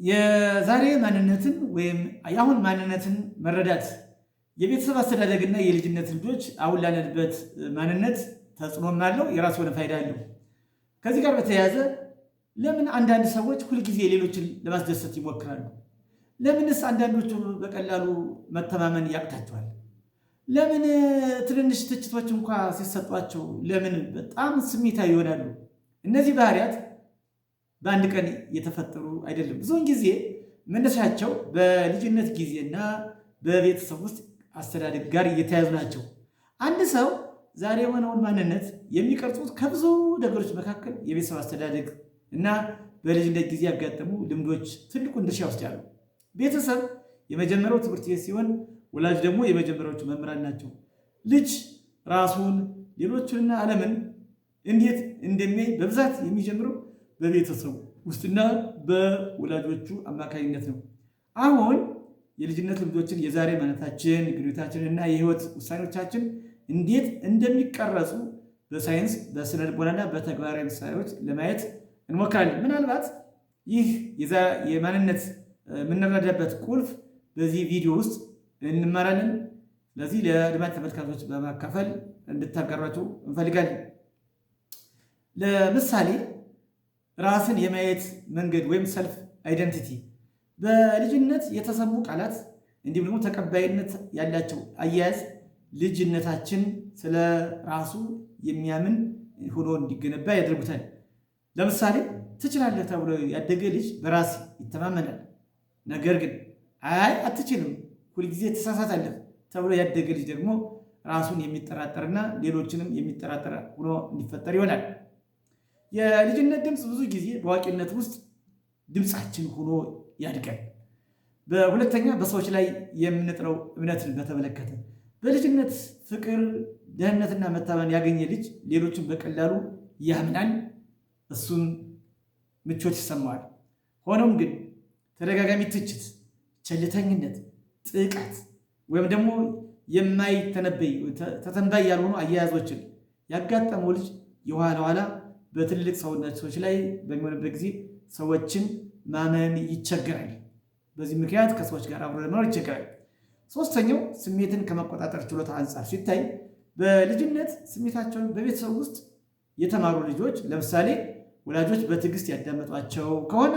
የዛሬ ማንነትን ወይም የአሁን ማንነትን መረዳት የቤተሰብ አስተዳደግና የልጅነት ልጆች አሁን ላለንበት ማንነት ተጽዕኖም አለው፣ የራሱ የሆነ ፋይዳ አለው። ከዚህ ጋር በተያያዘ ለምን አንዳንድ ሰዎች ሁልጊዜ ሌሎችን ለማስደሰት ይሞክራሉ? ለምንስ አንዳንዶቹ በቀላሉ መተማመን ያቅታቸዋል? ለምን ትንንሽ ትችቶች እንኳ ሲሰጧቸው ለምን በጣም ስሜታዊ ይሆናሉ? እነዚህ ባህሪያት በአንድ ቀን የተፈጠሩ አይደለም። ብዙውን ጊዜ መነሻቸው በልጅነት ጊዜና በቤተሰብ ውስጥ አስተዳደግ ጋር እየተያዙ ናቸው። አንድ ሰው ዛሬ የሆነውን ማንነት የሚቀርጹት ከብዙ ነገሮች መካከል የቤተሰብ አስተዳደግ እና በልጅነት ጊዜ ያጋጠሙ ልምዶች ትልቁን ድርሻ ይወስዳሉ። ቤተሰብ የመጀመሪያው ትምህርት ቤት ሲሆን፣ ወላጅ ደግሞ የመጀመሪያዎቹ መምህራን ናቸው። ልጅ ራሱን ሌሎቹንና ዓለምን እንዴት እንደሚያይ በብዛት የሚጀምረው በቤተሰቡ ውስጥና በወላጆቹ አማካኝነት ነው። አሁን የልጅነት ልምዶችን የዛሬ ማንነታችን፣ ግንኙነታችን እና የህይወት ውሳኔዎቻችን እንዴት እንደሚቀረጹ በሳይንስ በስነ ልቦናና በተግባራዊ ምሳሌዎች ለማየት እንሞክራለን። ምናልባት ይህ የማንነት የምንረዳበት ቁልፍ በዚህ ቪዲዮ ውስጥ እንማራለን። ስለዚህ ለአድማጭ ተመልካቾች በማካፈል እንድታጋሯቸው እንፈልጋለን። ለምሳሌ ራስን የማየት መንገድ ወይም ሰልፍ አይደንቲቲ በልጅነት የተሰሙ ቃላት እንዲሁም ደግሞ ተቀባይነት ያላቸው አያያዝ ልጅነታችን ስለ ራሱ የሚያምን ሆኖ እንዲገነባ ያደርጉታል። ለምሳሌ ትችላለህ ተብሎ ያደገ ልጅ በራስ ይተማመናል። ነገር ግን አይ አትችልም፣ ሁልጊዜ ትሳሳታለህ ተብሎ ያደገ ልጅ ደግሞ ራሱን የሚጠራጠርና ሌሎችንም የሚጠራጠር ሆኖ እንዲፈጠር ይሆናል። የልጅነት ድምፅ ብዙ ጊዜ በአዋቂነት ውስጥ ድምፃችን ሆኖ ያድጋል። በሁለተኛ በሰዎች ላይ የምንጥለው እምነትን በተመለከተ በልጅነት ፍቅር፣ ደህንነትና መታመን ያገኘ ልጅ ሌሎችን በቀላሉ ያምናል፣ እሱም ምቾት ይሰማዋል። ሆኖም ግን ተደጋጋሚ ትችት፣ ቸልተኝነት፣ ጥቃት ወይም ደግሞ የማይተነበይ ተተንባይ ያልሆኑ አያያዞችን ያጋጠመው ልጅ የኋላ ኋላ በትልቅ ሰዎች ላይ በሚሆንበት ጊዜ ሰዎችን ማመን ይቸገራል። በዚህ ምክንያት ከሰዎች ጋር አብሮ ለመኖር ይቸገራል። ሶስተኛው ስሜትን ከመቆጣጠር ችሎታ አንጻር ሲታይ በልጅነት ስሜታቸውን በቤተሰብ ውስጥ የተማሩ ልጆች፣ ለምሳሌ ወላጆች በትዕግስት ያዳመጧቸው ከሆነ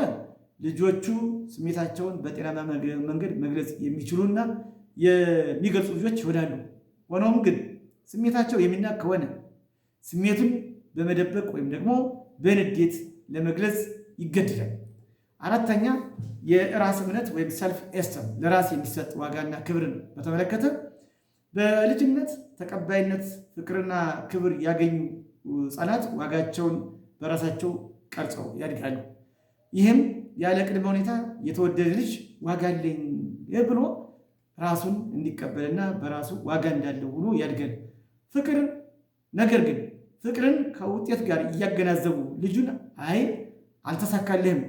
ልጆቹ ስሜታቸውን በጤናማ መንገድ መግለጽ የሚችሉና የሚገልጹ ልጆች ይሆናሉ። ሆኖም ግን ስሜታቸው የሚናቅ ከሆነ ስሜቱን በመደበቅ ወይም ደግሞ በንዴት ለመግለጽ ይገደዳል። አራተኛ የራስ እምነት ወይም ሰልፍ ኤስተም ለራስ የሚሰጥ ዋጋና ክብርን በተመለከተ በልጅነት ተቀባይነት፣ ፍቅርና ክብር ያገኙ ህፃናት ዋጋቸውን በራሳቸው ቀርጸው ያድጋሉ። ይህም ያለ ቅድመ ሁኔታ የተወደደ ልጅ ዋጋ አለኝ ብሎ ራሱን እንዲቀበልና በራሱ ዋጋ እንዳለው ሆኖ ያድጋል። ነገር ግን ፍቅርን ከውጤት ጋር እያገናዘቡ ልጁን አይ አልተሳካልህም፣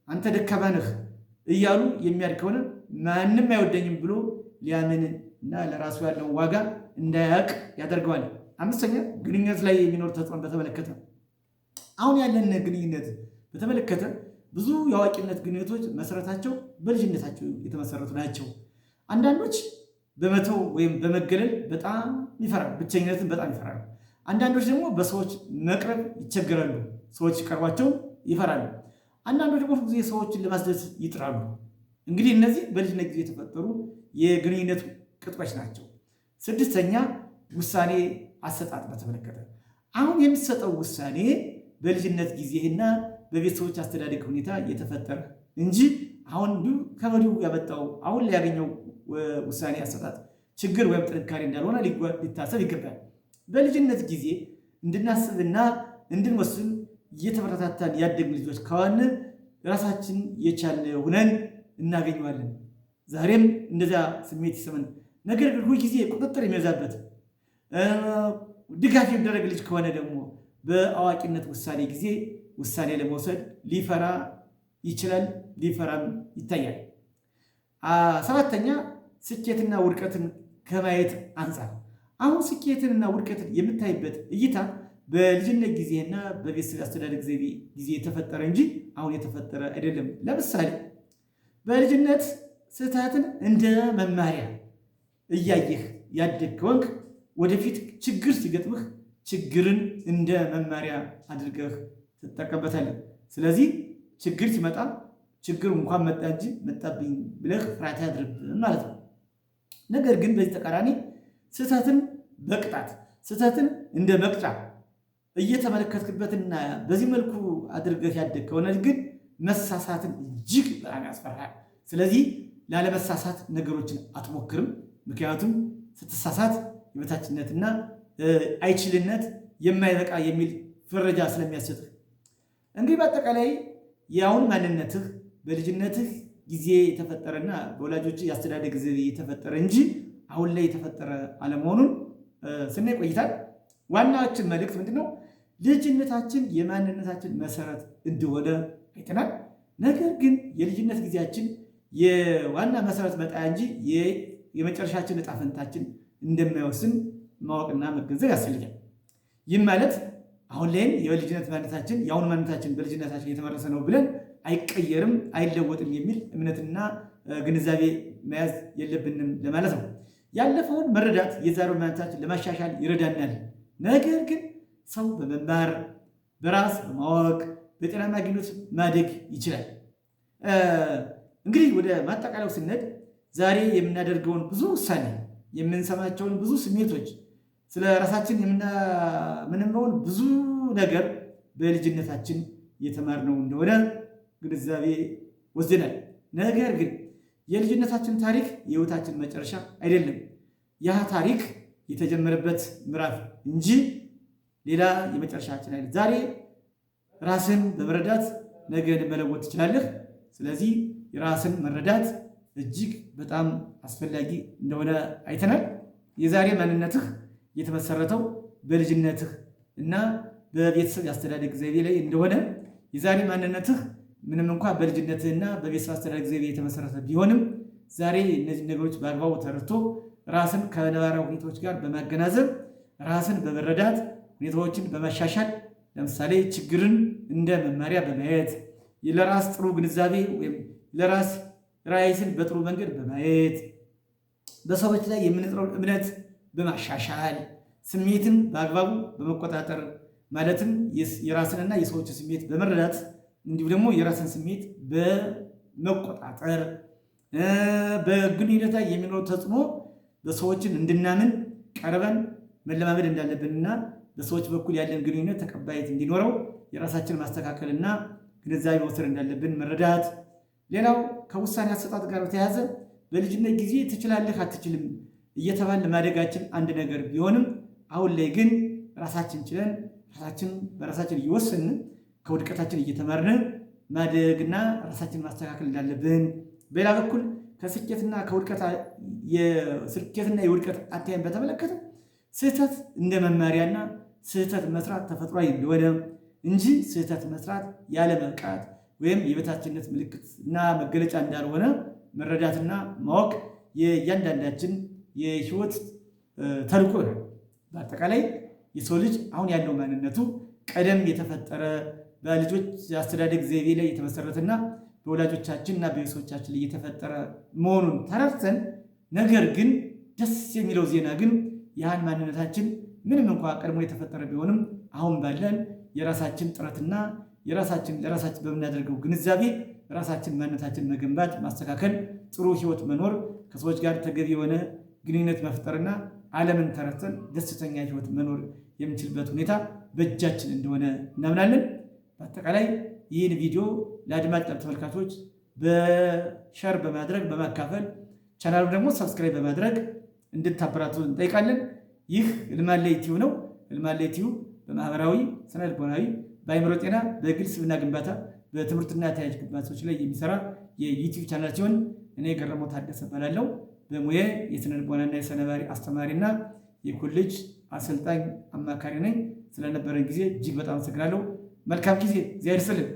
አንተ ደካማ ነህ እያሉ የሚያድግ ከሆነ ማንም አይወደኝም ብሎ ሊያምን እና ለራሱ ያለውን ዋጋ እንዳያውቅ ያደርገዋል። አምስተኛ ግንኙነት ላይ የሚኖር ተጽዕኖን በተመለከተ አሁን ያለን ግንኙነት በተመለከተ ብዙ የአዋቂነት ግንኙነቶች መሰረታቸው በልጅነታቸው የተመሰረቱ ናቸው። አንዳንዶች በመተው ወይም በመገለል በጣም ይፈራሉ፣ ብቸኝነትን በጣም ይፈራሉ። አንዳንዶች ደግሞ በሰዎች መቅረብ ይቸገራሉ፣ ሰዎች ቀርቧቸው ይፈራሉ። አንዳንዶች ደግሞ ጊዜ ሰዎችን ለማስደሰት ይጥራሉ። እንግዲህ እነዚህ በልጅነት ጊዜ የተፈጠሩ የግንኙነት ቅጦች ናቸው። ስድስተኛ ውሳኔ አሰጣጥ በተመለከተ አሁን የሚሰጠው ውሳኔ በልጅነት ጊዜና በቤተሰቦች አስተዳደግ ሁኔታ የተፈጠረ እንጂ አሁን ከወዲሁ ያመጣው አሁን ላይ ያገኘው ውሳኔ አሰጣጥ ችግር ወይም ጥንካሬ እንዳልሆነ ሊታሰብ ይገባል። በልጅነት ጊዜ እንድናስብና እንድንወስን እየተበረታታን ያደግን ልጆች ከሆነ ራሳችን የቻለ ሁነን እናገኘዋለን። ዛሬም እንደዚያ ስሜት ይሰማን። ነገር ግን ሁልጊዜ ቁጥጥር የሚበዛበት ድጋፍ የሚደረግ ልጅ ከሆነ ደግሞ በአዋቂነት ውሳኔ ጊዜ ውሳኔ ለመውሰድ ሊፈራ ይችላል፣ ሊፈራም ይታያል። ሰባተኛ ስኬትና ውድቀትን ከማየት አንጻር አሁን ስኬትንና ውድቀትን የምታይበት እይታ በልጅነት ጊዜና በቤተሰብ አስተዳደግ ጊዜ የተፈጠረ እንጂ አሁን የተፈጠረ አይደለም። ለምሳሌ በልጅነት ስህተትን እንደ መማሪያ እያየህ ያደግ ከሆንክ ወደፊት ችግር ሲገጥምህ ችግርን እንደ መማሪያ አድርገህ ትጠቀምበታለህ። ስለዚህ ችግር ሲመጣ ችግር እንኳን መጣ እንጂ መጣብኝ ብለህ ፍርሃት ያድርብህ ማለት ነው። ነገር ግን በዚህ ተቃራኒ ስህተትን በቅጣት ስህተትን እንደ መቅጫ እየተመለከትክበትና በዚህ መልኩ አድርገህ ያደግ ከሆነ ግን መሳሳትን እጅግ በጣም ያስፈራል። ስለዚህ ላለመሳሳት ነገሮችን አትሞክርም። ምክንያቱም ስትሳሳት የበታችነትና አይችልነት የማይበቃ የሚል ፍረጃ ስለሚያሰጥህ። እንግዲህ በአጠቃላይ የአሁን ማንነትህ በልጅነትህ ጊዜ የተፈጠረና በወላጆች የአስተዳደግ ጊዜ የተፈጠረ እንጂ አሁን ላይ የተፈጠረ አለመሆኑን ስናይ ቆይታል። ዋናችን መልእክት ምንድነው? ልጅነታችን የማንነታችን መሰረት እንደሆነ አይተናል። ነገር ግን የልጅነት ጊዜያችን የዋና መሰረት መጣያ እንጂ የመጨረሻችን ዕጣ ፈንታችን እንደማይወስን ማወቅና መገንዘብ ያስፈልጋል። ይህም ማለት አሁን ላይም የልጅነት ማንነታችን የአሁኑ ማንነታችን በልጅነታችን የተመረሰ ነው ብለን አይቀየርም፣ አይለወጥም የሚል እምነትና ግንዛቤ መያዝ የለብንም ለማለት ነው። ያለፈውን መረዳት የዛሬው ማንነታችን ለማሻሻል ይረዳናል። ነገር ግን ሰው በመማር በራስ በማወቅ በጤናማ ግንኙነት ማደግ ይችላል። እንግዲህ ወደ ማጠቃለያው ስንሄድ ዛሬ የምናደርገውን ብዙ ውሳኔ፣ የምንሰማቸውን ብዙ ስሜቶች፣ ስለ ራሳችን የምንለውን ብዙ ነገር በልጅነታችን የተማርነው እንደሆነ ግንዛቤ ወስደናል። ነገር ግን የልጅነታችን ታሪክ የህይወታችን መጨረሻ አይደለም። ያ ታሪክ የተጀመረበት ምዕራፍ እንጂ ሌላ የመጨረሻችን አይደለም። ዛሬ ራስን በመረዳት ነገን መለወጥ ትችላለህ። ስለዚህ የራስን መረዳት እጅግ በጣም አስፈላጊ እንደሆነ አይተናል። የዛሬ ማንነትህ የተመሰረተው በልጅነትህ እና በቤተሰብ የአስተዳደግ ዘይቤ ላይ እንደሆነ የዛሬ ማንነትህ ምንም እንኳ በልጅነትህና በቤተሰብ አስተዳደግ ዘይቤ የተመሰረተ ቢሆንም ዛሬ እነዚህ ነገሮች በአግባቡ ተረድቶ ራስን ከነባራዊ ሁኔታዎች ጋር በማገናዘብ ራስን በመረዳት ሁኔታዎችን በማሻሻል ለምሳሌ ችግርን እንደ መማሪያ በማየት ለራስ ጥሩ ግንዛቤ ወይም ለራስ ራስን በጥሩ መንገድ በማየት በሰዎች ላይ የምንጥረውን እምነት በማሻሻል ስሜትን በአግባቡ በመቆጣጠር ማለትም የራስንና የሰዎችን ስሜት በመረዳት እንዲሁም ደግሞ የራስን ስሜት በመቆጣጠር በግንኙነት ላይ የሚኖረው ተጽዕኖ በሰዎችን እንድናምን ቀርበን መለማመድ እንዳለብንና በሰዎች በኩል ያለን ግንኙነት ተቀባይነት እንዲኖረው የራሳችን ማስተካከልና ግንዛቤ መውሰድ እንዳለብን መረዳት። ሌላው ከውሳኔ አሰጣጥ ጋር በተያያዘ በልጅነት ጊዜ ትችላለህ አትችልም እየተባለ ማደጋችን አንድ ነገር ቢሆንም አሁን ላይ ግን ራሳችን ችለን ራሳችን በራሳችን እየወሰንን ከውድቀታችን እየተማርን ማደግና ራሳችን ማስተካከል እንዳለብን፣ በሌላ በኩል ከስኬትና የውድቀት አተያይን በተመለከተ ስህተት እንደ መማሪያና ስህተት መስራት ተፈጥሯዊ እንደሆነ እንጂ ስህተት መስራት ያለ መብቃት ወይም የበታችነት ምልክት እና መገለጫ እንዳልሆነ መረዳትና ማወቅ የእያንዳንዳችን የህይወት ተልዕኮ ነው። በአጠቃላይ የሰው ልጅ አሁን ያለው ማንነቱ ቀደም የተፈጠረ በልጆች አስተዳደግ ዘይቤ ላይ የተመሰረተና በወላጆቻችንና በቤተሰቦቻችን ላይ የተፈጠረ መሆኑን ተረድተን፣ ነገር ግን ደስ የሚለው ዜና ግን ያህን ማንነታችን ምንም እንኳ ቀድሞ የተፈጠረ ቢሆንም አሁን ባለን የራሳችን ጥረትና ለራሳችን በምናደርገው ግንዛቤ ራሳችን ማንነታችን መገንባት፣ ማስተካከል፣ ጥሩ ህይወት መኖር፣ ከሰዎች ጋር ተገቢ የሆነ ግንኙነት መፍጠርና ዓለምን ተረድተን ደስተኛ ህይወት መኖር የምንችልበት ሁኔታ በእጃችን እንደሆነ እናምናለን። በአጠቃላይ ይህን ቪዲዮ ለአድማጭ ተመልካቾች በሸር በማድረግ በማካፈል ቻናሉ ደግሞ ሰብስክራይብ በማድረግ እንድታበራቱ እንጠይቃለን። ይህ ህልማን ላይ ቲዩብ ነው። ህልማን ላይ ቲዩብ በማህበራዊ ስነ ልቦናዊ፣ በአእምሮ ጤና፣ በግል ስብዕና ግንባታ፣ በትምህርትና ተያያዥ ግንባታዎች ላይ የሚሰራ የዩቲዩብ ቻናል ሲሆን እኔ ገረመው ታደሰ እባላለሁ። በሙያ የስነ ልቦናና የስነ ባህሪ አስተማሪና የኮሌጅ አሰልጣኝ አማካሪ ነኝ። ስለነበረን ጊዜ እጅግ በጣም አመሰግናለሁ። መልካም ጊዜ። እግዚአብሔር ይስጥልን።